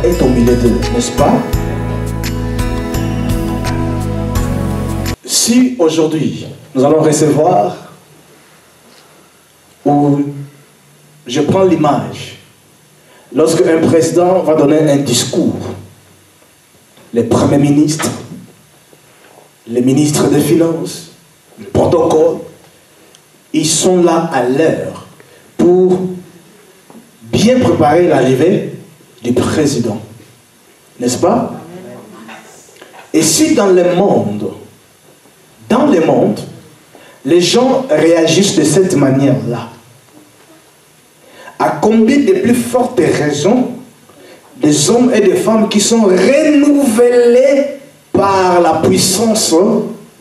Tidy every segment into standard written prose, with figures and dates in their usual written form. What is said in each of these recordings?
est au milieu d'eux, n'est-ce pas? Si aujourd'hui, nous allons recevoir, ou je prends l'image, lorsque un président va donner un discours, les premiers ministres, les ministres des Finances, le protocole, ils sont là à l'heure pour bien préparer l'arrivée du président. N'est-ce pas? Et si dans le monde, les gens réagissent de cette manière-là, à combien de plus fortes raisons des hommes et des femmes qui sont renouvelés par la puissance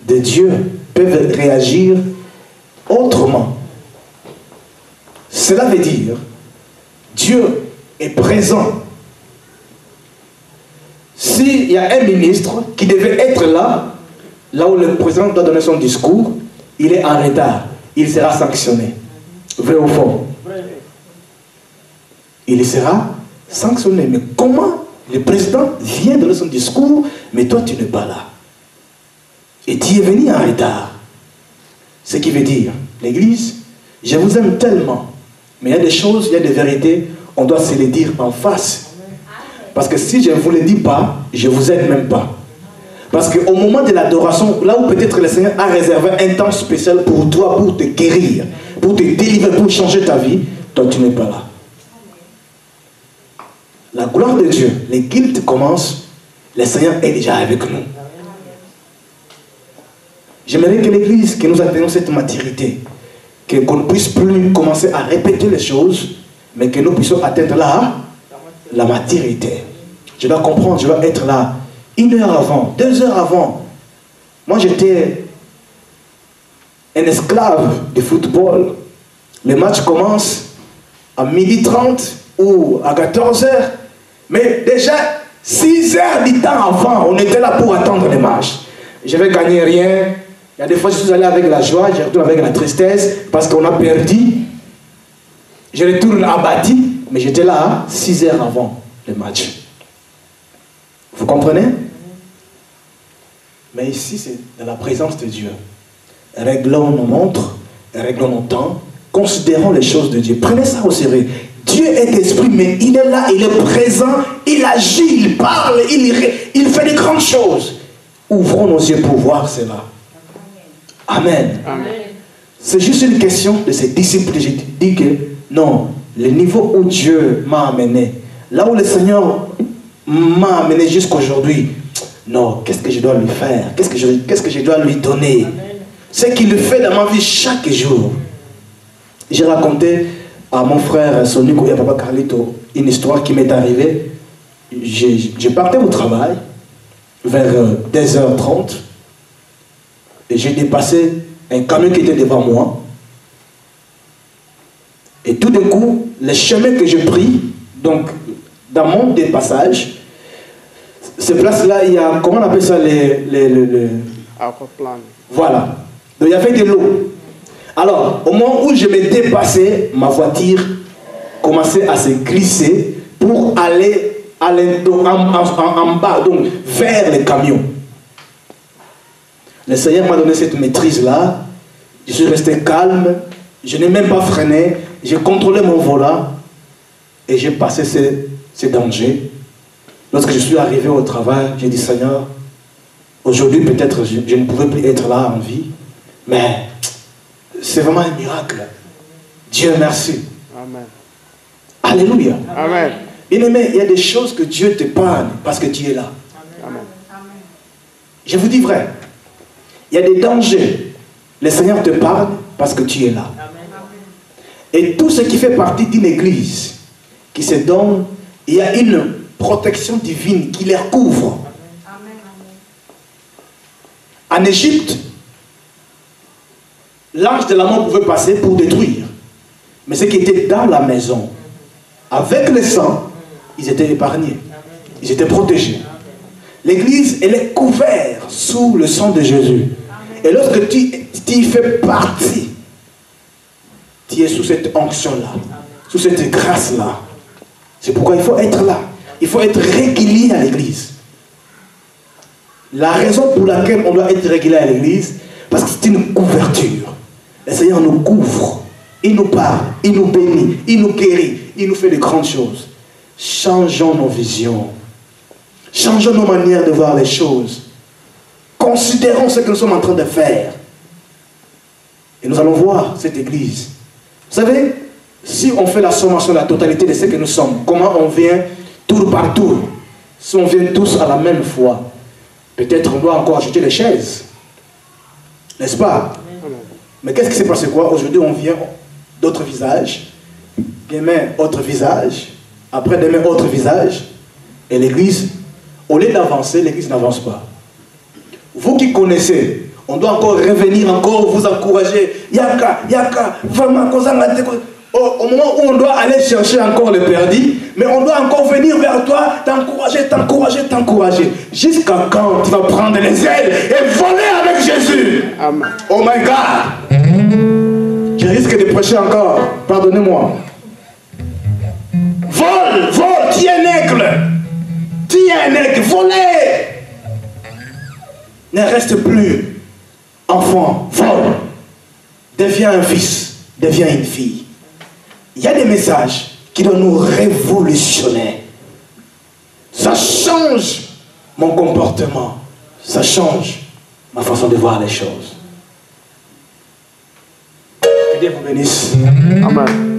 de Dieu peuvent réagir autrement. Cela veut dire Dieu est présent. S'il y a un ministre qui devait être là où le président doit donner son discours, il est en retard, il sera sanctionné. Vrai ou faux? Il sera sanctionné. Mais comment le président vient donner son discours, mais toi tu n'es pas là? Et tu es venu en retard. Ce qui veut dire, l'Église, je vous aime tellement, mais il y a des choses, il y a des vérités, on doit se les dire en face. Parce que si je ne vous le dis pas, je ne vous aide même pas. Parce qu'au moment de l'adoration, là où peut-être le Seigneur a réservé un temps spécial pour toi, pour te guérir, pour te délivrer, pour changer ta vie, toi tu n'es pas là. La gloire de Dieu, les guildes commencent, le Seigneur est déjà avec nous. J'aimerais que l'Église, que nous atteignons cette maturité, qu'on ne puisse plus commencer à répéter les choses, mais que nous puissions atteindre là la maturité. Je dois comprendre, je dois être là 1 heure avant, 2 heures avant. Moi j'étais un esclave du football. Le match commence à 12h30 ou à 14h. Mais déjà 6 heures du temps avant, on était là pour attendre le match. Je vais gagner rien. Il y a des fois je suis allé avec la joie, je retourne avec la tristesse parce qu'on a perdu. Je retourne abattu, mais j'étais là 6 heures avant le match. Vous comprenez? Mais ici, c'est dans la présence de Dieu. Réglons nos montres, réglons nos temps, considérons les choses de Dieu. Prenez ça au sérieux. Dieu est esprit, mais il est là, il est présent, il agit, il parle, il fait de grandes choses. Ouvrons nos yeux pour voir cela. Amen. Amen. C'est juste une question de ces disciples. J'ai dit que non, le niveau où Dieu m'a amené, là où le Seigneur m'a amené jusqu'aujourd'hui, non, qu'est-ce que je dois lui faire? Qu'est-ce que je dois lui donner? Ce qu'il fait dans ma vie chaque jour. J'ai raconté à mon frère Sonico et à Papa Carlito une histoire qui m'est arrivée. Je partais au travail vers 2h30 et j'ai dépassé un camion qui était devant moi. Et tout d'un coup, le chemin que j'ai pris, donc dans mon dépassage, ces places-là, il y a, comment on appelle ça, voilà. Donc il y avait de l'eau. Alors, au moment où je me dépassais, ma voiture commençait à se glisser pour aller en bas, donc vers le camion. Le Seigneur m'a donné cette maîtrise-là. Je suis resté calme. Je n'ai même pas freiné. J'ai contrôlé mon volant et j'ai passé ces dangers. Lorsque je suis arrivé au travail, j'ai dit, Seigneur, aujourd'hui peut-être je ne pouvais plus être là en vie, mais c'est vraiment un miracle. Dieu merci. Amen. Alléluia. Amen. Bien-aimé, il y a des choses que Dieu t'épargne parce que tu es là. Amen. Je vous dis vrai, il y a des dangers. Le Seigneur te parle parce que tu es là. Amen. Et tout ce qui fait partie d'une église qui se donne, il y a une protection divine qui les couvre. Amen. En Égypte, l'ange de la mort pouvait passer pour détruire. Mais ceux qui étaient dans la maison, avec le sang, ils étaient épargnés. Ils étaient protégés. L'église, elle est couverte sous le sang de Jésus. Et lorsque tu fais partie, tu es sous cette onction-là, sous cette grâce-là. C'est pourquoi il faut être là. il faut être régulier à l'église. La raison pour laquelle on doit être régulier à l'église, parce que c'est une couverture. Le Seigneur nous couvre, il nous parle, il nous bénit, il nous guérit, il nous fait de grandes choses. Changeons nos visions, changeons nos manières de voir les choses. Considérons ce que nous sommes en train de faire. Et nous allons voir cette église. Vous savez, si on fait la sommation de la totalité de ce que nous sommes, comment on vient tour par tour, si on vient tous à la même fois, peut-être on doit encore ajouter les chaises. N'est-ce pas? Mais qu'est-ce qui s'est passé quoi? Aujourd'hui, on vient d'autres visages, demain, autre visage, après-demain, autre visage, et l'église, au lieu d'avancer, l'église n'avance pas. Vous qui connaissez, on doit encore revenir, encore vous encourager. Yaka, yaka, vraiment, au moment où on doit aller chercher encore le perdu, mais on doit encore venir vers toi, t'encourager, t'encourager, t'encourager. Jusqu'à quand tu vas prendre les ailes et voler avec Jésus? Amen. Oh my God. Je risque de prêcher encore. Pardonnez-moi. Vole, vole, tu es un aigle. Tu es un aigle, volez. Ne reste plus enfant, vole. Deviens un fils, deviens une fille. Il y a des messages qui doivent nous révolutionner. Ça change mon comportement. Ça change ma façon de voir les choses. Que Dieu vous bénisse. Amen.